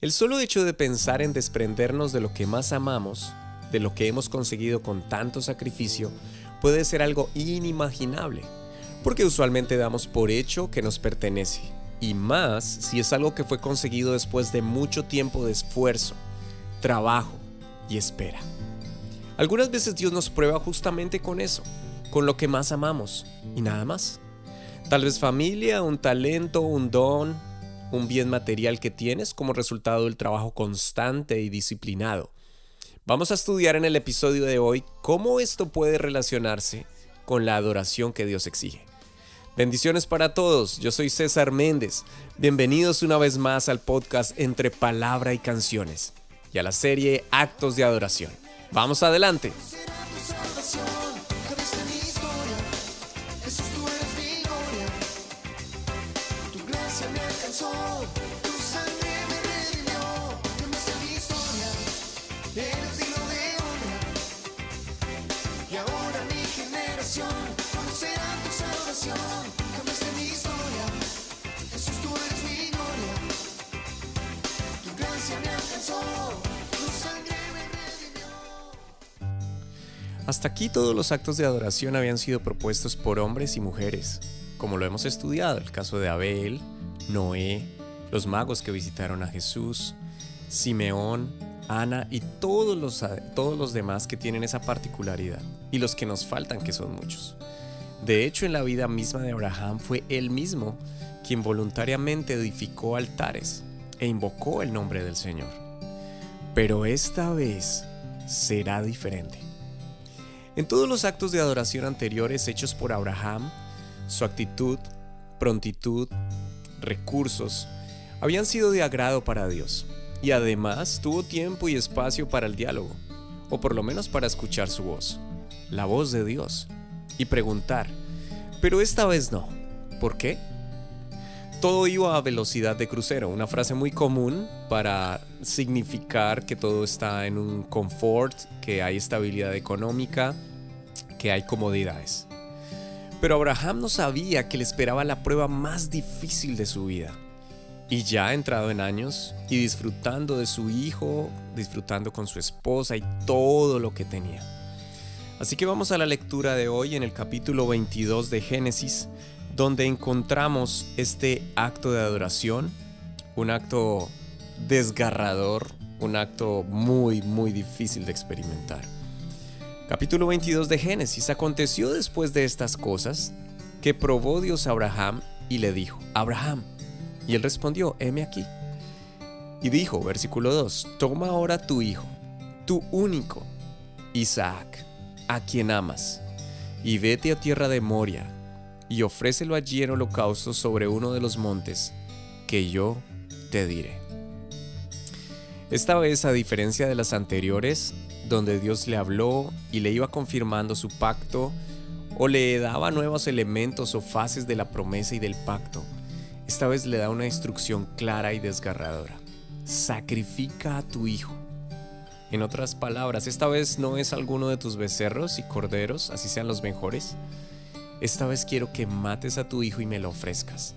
El solo hecho de pensar en desprendernos de lo que más amamos, de lo que hemos conseguido con tanto sacrificio, puede ser algo inimaginable, porque usualmente damos por hecho que nos pertenece, y más si es algo que fue conseguido después de mucho tiempo de esfuerzo, trabajo y espera. Algunas veces Dios nos prueba justamente con eso, con lo que más amamos y nada más. Tal vez familia, un talento, un don, un bien material que tienes como resultado del trabajo constante y disciplinado. Vamos a estudiar en el episodio de hoy cómo esto puede relacionarse con la adoración que Dios exige. Bendiciones para todos, yo soy César Méndez. Bienvenidos una vez más al podcast Entre Palabra y Canciones y a la serie Actos de Adoración. ¡Vamos adelante! Hasta aquí todos los actos de adoración habían sido propuestos por hombres y mujeres, como lo hemos estudiado, el caso de Abel, Noé, los magos que visitaron a Jesús, Simeón, Ana y todos los demás que tienen esa particularidad, y los que nos faltan, que son muchos. De hecho, en la vida misma de Abraham fue él mismo quien voluntariamente edificó altares e invocó el nombre del Señor. Pero esta vez será diferente. En todos los actos de adoración anteriores hechos por Abraham, su actitud, prontitud, recursos habían sido de agrado para Dios, y además tuvo tiempo y espacio para el diálogo, o por lo menos para escuchar su voz, la voz de Dios, y preguntar, pero esta vez no. ¿Por qué? Todo iba a velocidad de crucero, una frase muy común para significar que todo está en un confort, que hay estabilidad económica, que hay comodidades. Pero Abraham no sabía que le esperaba la prueba más difícil de su vida. Y ya entrado en años y disfrutando de su hijo, disfrutando con su esposa y todo lo que tenía. Así que vamos a la lectura de hoy en el capítulo 22 de Génesis, donde encontramos este acto de adoración, un acto desgarrador, un acto muy, muy difícil de experimentar. Capítulo 22 de Génesis. Aconteció después de estas cosas que probó Dios a Abraham y le dijo, Abraham. Y él respondió, heme aquí. Y dijo, versículo 2, toma ahora tu hijo, tu único, Isaac, a quien amas, y vete a tierra de Moria, y ofrécelo allí en holocausto sobre uno de los montes que yo te diré. Esta vez, a diferencia de las anteriores, donde Dios le habló y le iba confirmando su pacto, o le daba nuevos elementos o fases de la promesa y del pacto, esta vez le da una instrucción clara y desgarradora. Sacrifica a tu hijo. En otras palabras, esta vez no es alguno de tus becerros y corderos, así sean los mejores. Esta vez quiero que mates a tu hijo y me lo ofrezcas.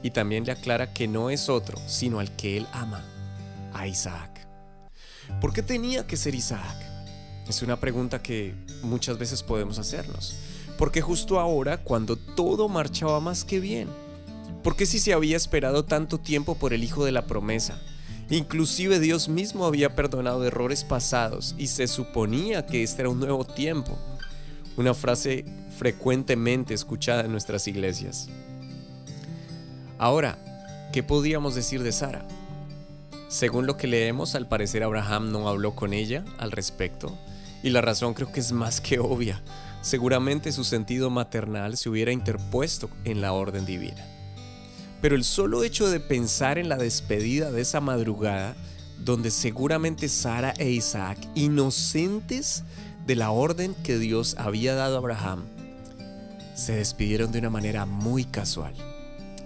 Y también le aclara que no es otro, sino al que él ama, a Isaac. ¿Por qué tenía que ser Isaac? Es una pregunta que muchas veces podemos hacernos. ¿Por qué justo ahora, cuando todo marchaba más que bien? ¿Por qué si se había esperado tanto tiempo por el hijo de la promesa? Inclusive Dios mismo había perdonado errores pasados y se suponía que este era un nuevo tiempo. Una frase frecuentemente escuchada en nuestras iglesias. Ahora, ¿qué podríamos decir de Sara? Según lo que leemos, al parecer Abraham no habló con ella al respecto, y la razón creo que es más que obvia. Seguramente su sentido maternal se hubiera interpuesto en la orden divina. Pero el solo hecho de pensar en la despedida de esa madrugada, donde seguramente Sara e Isaac, inocentes de la orden que Dios había dado a Abraham, se despidieron de una manera muy casual.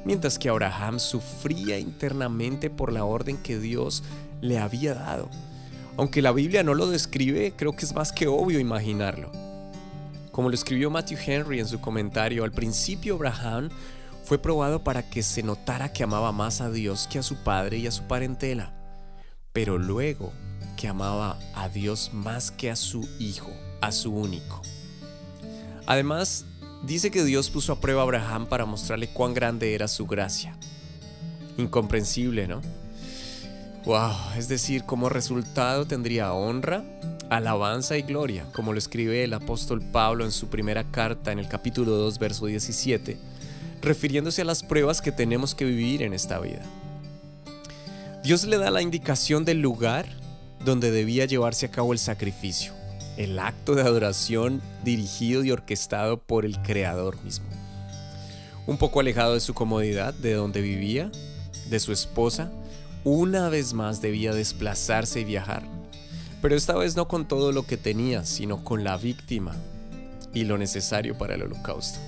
Mientras que Abraham sufría internamente por la orden que Dios le había dado. Aunque la Biblia no lo describe, creo que es más que obvio imaginarlo. Como lo escribió Matthew Henry en su comentario, al principio Abraham fue probado para que se notara que amaba más a Dios que a su padre y a su parentela. pero luego que amaba a Dios más que a su hijo, a su único. Además, dice que Dios puso a prueba a Abraham para mostrarle cuán grande era su gracia. Incomprensible, ¿no? Wow, es decir, como resultado tendría honra, alabanza y gloria, como lo escribe el apóstol Pablo en su primera carta en el capítulo 2, verso 17, refiriéndose a las pruebas que tenemos que vivir en esta vida. Dios le da la indicación del lugar donde debía llevarse a cabo el sacrificio, el acto de adoración dirigido y orquestado por el Creador mismo. Un poco alejado de su comodidad, de donde vivía, de su esposa, una vez más debía desplazarse y viajar, pero esta vez no con todo lo que tenía, sino con la víctima y lo necesario para el holocausto.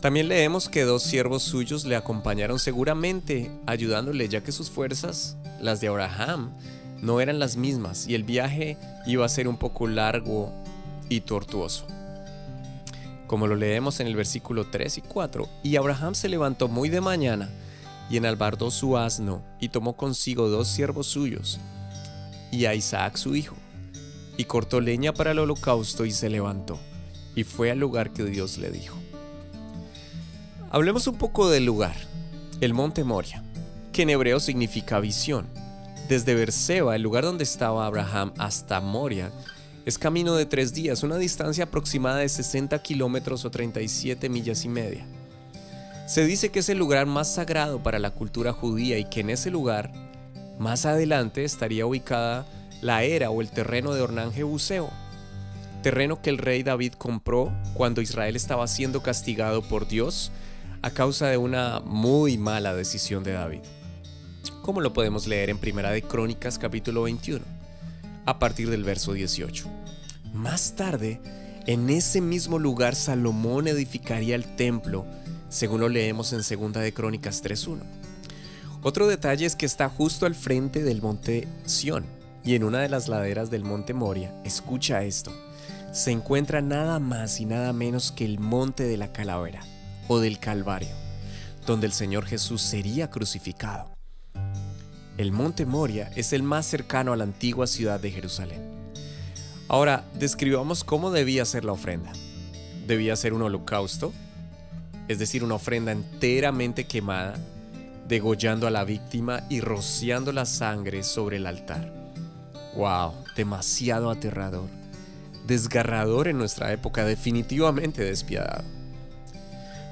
También leemos que 2 siervos suyos le acompañaron seguramente, ayudándole, ya que sus fuerzas, las de Abraham, no eran las mismas y el viaje iba a ser un poco largo y tortuoso. Como lo leemos en el versículo 3 y 4, y Abraham se levantó muy de mañana y enalbardó su asno y tomó consigo 2 siervos suyos y a Isaac su hijo, y cortó leña para el holocausto y se levantó y fue al lugar que Dios le dijo. Hablemos un poco del lugar, el monte Moria, que en hebreo significa visión. Desde Beerseba, el lugar donde estaba Abraham, hasta Moria, es camino de 3 días, una distancia aproximada de 60 kilómetros o 37 millas y media. Se dice que es el lugar más sagrado para la cultura judía y que en ese lugar, más adelante, estaría ubicada la era o el terreno de Ornán Jebuseo, terreno que el rey David compró cuando Israel estaba siendo castigado por Dios a causa de una muy mala decisión de David, como lo podemos leer en Primera de Crónicas capítulo 21, a partir del verso 18. Más tarde, en ese mismo lugar Salomón edificaría el templo, según lo leemos en Segunda de Crónicas 3:1. Otro detalle es que está justo al frente del monte Sión, y en una de las laderas del monte Moria, escucha esto, se encuentra nada más y nada menos que el monte de la calavera, o del Calvario, donde el Señor Jesús sería crucificado. El monte Moria es el más cercano a la antigua ciudad de Jerusalén. Ahora, describamos cómo debía ser la ofrenda. Debía ser un holocausto, es decir, una ofrenda enteramente quemada, degollando a la víctima y rociando la sangre sobre el altar. ¡Wow! Demasiado aterrador. Desgarrador en nuestra época, definitivamente despiadado.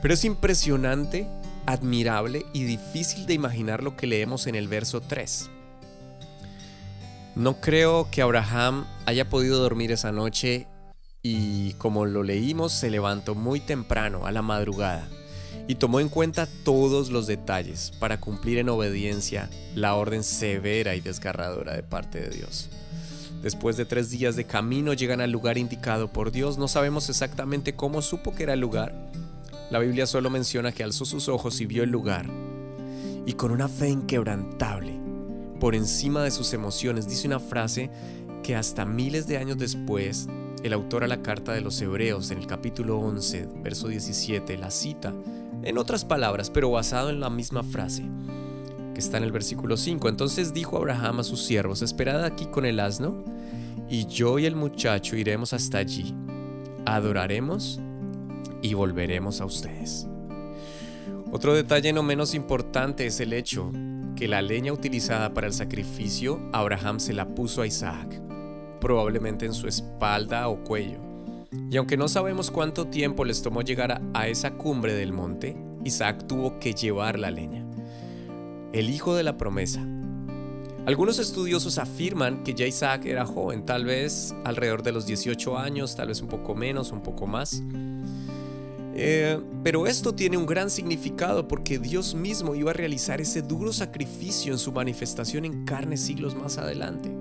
Pero es impresionante, admirable y difícil de imaginar lo que leemos en el verso 3. No creo que Abraham haya podido dormir esa noche y, como lo leímos, se levantó muy temprano, a la madrugada, y tomó en cuenta todos los detalles para cumplir en obediencia la orden severa y desgarradora de parte de Dios. Después de 3 días de camino llegan al lugar indicado por Dios. No sabemos exactamente cómo supo que era el lugar. La Biblia solo menciona que alzó sus ojos y vio el lugar. Y con una fe inquebrantable, por encima de sus emociones, dice una frase que hasta miles de años después, el autor a la carta de los Hebreos, en el capítulo 11, verso 17, la cita, en otras palabras, pero basado en la misma frase, que está en el versículo 5. Entonces dijo Abraham a sus siervos: esperad aquí con el asno, y yo y el muchacho iremos hasta allí, adoraremos y volveremos a ustedes. Otro detalle no menos importante es el hecho que la leña utilizada para el sacrificio, Abraham se la puso a Isaac, probablemente en su espalda o cuello. Y aunque no sabemos cuánto tiempo les tomó llegar a esa cumbre del monte, Isaac tuvo que llevar la leña. El hijo de la promesa. Algunos estudiosos afirman que ya Isaac era joven, tal vez alrededor de los 18 años, tal vez un poco menos, un poco más. Pero esto tiene un gran significado porque Dios mismo iba a realizar ese duro sacrificio en su manifestación en carne siglos más adelante.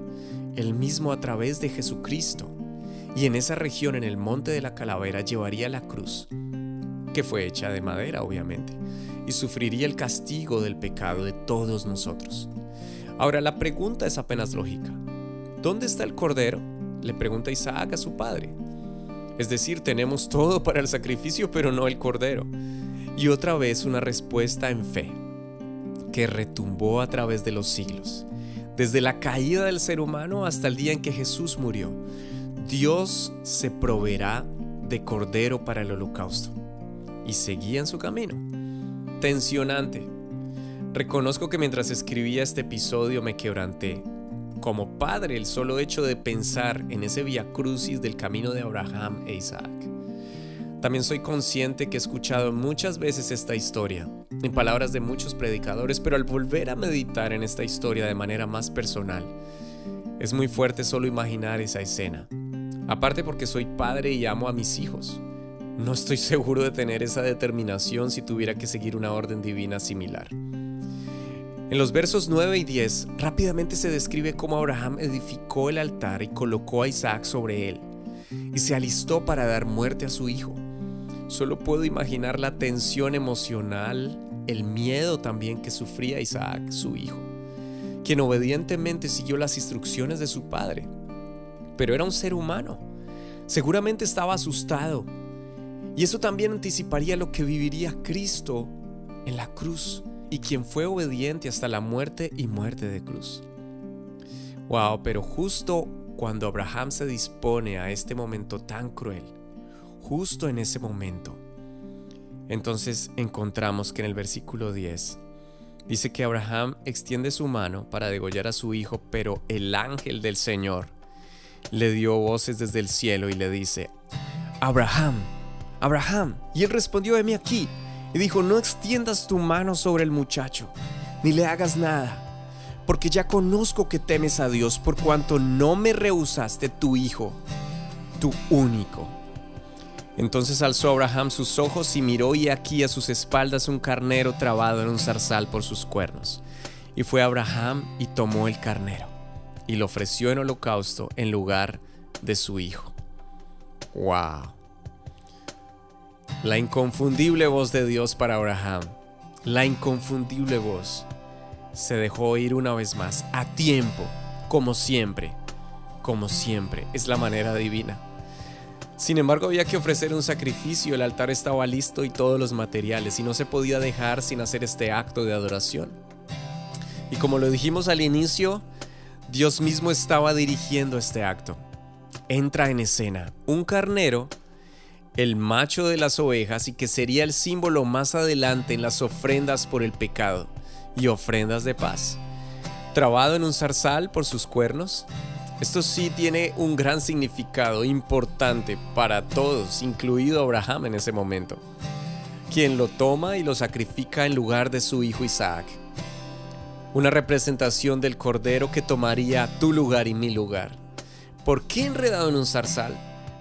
Él mismo a través de Jesucristo. Y en esa región, en el monte de la calavera, llevaría la cruz, que fue hecha de madera obviamente, y sufriría el castigo del pecado de todos nosotros. Ahora la pregunta es apenas lógica. ¿Dónde está el cordero?, le pregunta Isaac a su padre. Es decir, tenemos todo para el sacrificio, pero no el cordero. Y otra vez una respuesta en fe, que retumbó a través de los siglos. Desde la caída del ser humano hasta el día en que Jesús murió, Dios se proveerá de cordero para el holocausto. Y seguía en su camino. Tensionante. Reconozco que mientras escribía este episodio me quebranté. Como padre, el solo hecho de pensar en ese vía crucis del camino de Abraham e Isaac. También soy consciente que he escuchado muchas veces esta historia, en palabras de muchos predicadores, pero al volver a meditar en esta historia de manera más personal, es muy fuerte solo imaginar esa escena. Aparte porque soy padre y amo a mis hijos. No estoy seguro de tener esa determinación si tuviera que seguir una orden divina similar. En los versos 9 y 10, rápidamente se describe cómo Abraham edificó el altar y colocó a Isaac sobre él, y se alistó para dar muerte a su hijo. Solo puedo imaginar la tensión emocional, el miedo también que sufría Isaac, su hijo, quien obedientemente siguió las instrucciones de su padre. Pero era un ser humano, seguramente estaba asustado, y eso también anticiparía lo que viviría Cristo en la cruz, y quien fue obediente hasta la muerte y muerte de cruz. Wow, pero justo cuando Abraham se dispone a este momento tan cruel, justo en ese momento, entonces encontramos que en el versículo 10 dice que Abraham extiende su mano para degollar a su hijo, pero el ángel del Señor le dio voces desde el cielo y le dice: Abraham, Abraham. Y él respondió: heme aquí. Y dijo: no extiendas tu mano sobre el muchacho, ni le hagas nada, porque ya conozco que temes a Dios, por cuanto no me rehusaste tu hijo, tu único. Entonces alzó Abraham sus ojos y miró, y aquí a sus espaldas un carnero trabado en un zarzal por sus cuernos. Y fue Abraham y tomó el carnero, y lo ofreció en holocausto en lugar de su hijo. ¡Wow! La inconfundible voz de Dios para Abraham, la inconfundible voz, se dejó oír una vez más, a tiempo, como siempre, es la manera divina. Sin embargo, había que ofrecer un sacrificio, el altar estaba listo y todos los materiales, y no se podía dejar sin hacer este acto de adoración. Y como lo dijimos al inicio, Dios mismo estaba dirigiendo este acto. Entra en escena un carnero, el macho de las ovejas, y que sería el símbolo más adelante en las ofrendas por el pecado y ofrendas de paz. Trabado en un zarzal por sus cuernos. Esto sí tiene un gran significado importante para todos, incluido Abraham en ese momento, quien lo toma y lo sacrifica en lugar de su hijo Isaac. Una representación del cordero que tomaría tu lugar y mi lugar. ¿Por qué enredado en un zarzal?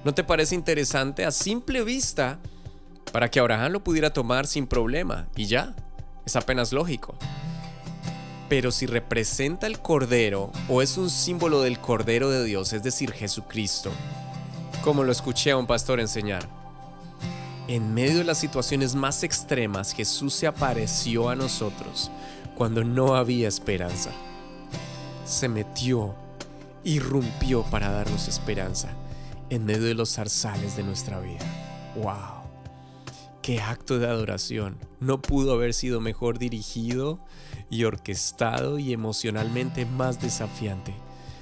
¿No te parece interesante? A simple vista, para que Abraham lo pudiera tomar sin problema, y ya, es apenas lógico. Pero si representa el cordero, o es un símbolo del cordero de Dios, es decir, Jesucristo, como lo escuché a un pastor enseñar, en medio de las situaciones más extremas, Jesús se apareció a nosotros cuando no había esperanza. Se metió, irrumpió para darnos esperanza en medio de los zarzales de nuestra vida. ¡Wow! ¡Qué acto de adoración! No pudo haber sido mejor dirigido y orquestado y emocionalmente más desafiante,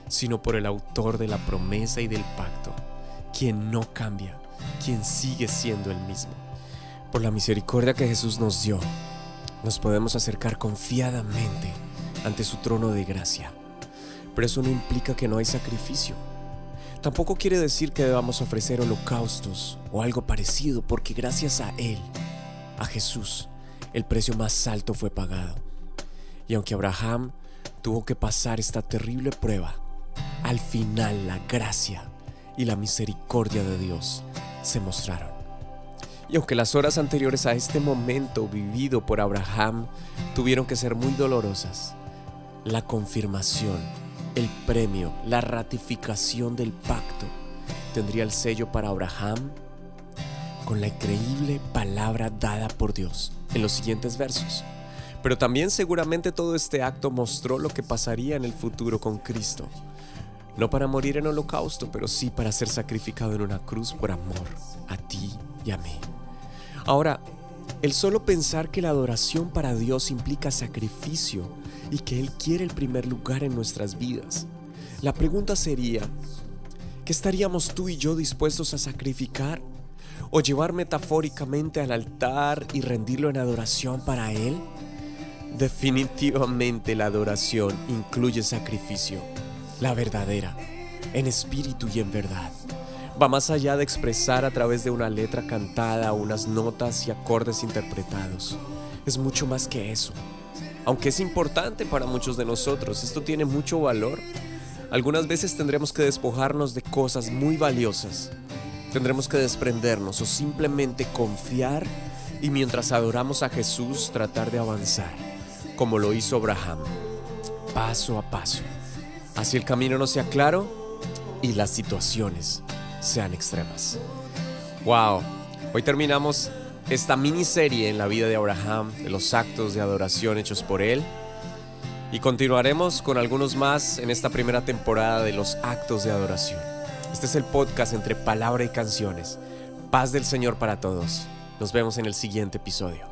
sino por el autor de la promesa y del pacto, quien no cambia, quien sigue siendo el mismo. Por la misericordia que Jesús nos dio, nos podemos acercar confiadamente ante su trono de gracia. Pero eso no implica que no hay sacrificio. Tampoco quiere decir que debamos ofrecer holocaustos o algo parecido, porque gracias a Él, a Jesús, el precio más alto fue pagado. Y aunque Abraham tuvo que pasar esta terrible prueba, al final la gracia y la misericordia de Dios se mostraron. Y aunque las horas anteriores a este momento vivido por Abraham tuvieron que ser muy dolorosas, la confirmación, el premio, la ratificación del pacto tendría el sello para Abraham con la increíble palabra dada por Dios en los siguientes versos. Pero también seguramente todo este acto mostró lo que pasaría en el futuro con Cristo. No para morir en holocausto, pero sí para ser sacrificado en una cruz por amor a ti y a mí. Ahora, el solo pensar que la adoración para Dios implica sacrificio y que Él quiere el primer lugar en nuestras vidas. La pregunta sería, ¿qué estaríamos tú y yo dispuestos a sacrificar? ¿O llevar metafóricamente al altar y rendirlo en adoración para Él? Definitivamente la adoración incluye sacrificio, la verdadera, en espíritu y en verdad. Va más allá de expresar a través de una letra cantada, unas notas y acordes interpretados. Es mucho más que eso. Aunque es importante para muchos de nosotros, esto tiene mucho valor. Algunas veces tendremos que despojarnos de cosas muy valiosas. Tendremos que desprendernos o simplemente confiar y mientras adoramos a Jesús tratar de avanzar, como lo hizo Abraham, paso a paso. Así el camino no sea claro y las situaciones sean extremas. ¡Wow! Hoy terminamos esta miniserie en la vida de Abraham, de los actos de adoración hechos por él. Y continuaremos con algunos más en esta primera temporada de los actos de adoración. Este es el podcast entre palabra y canciones. Paz del Señor para todos. Nos vemos en el siguiente episodio.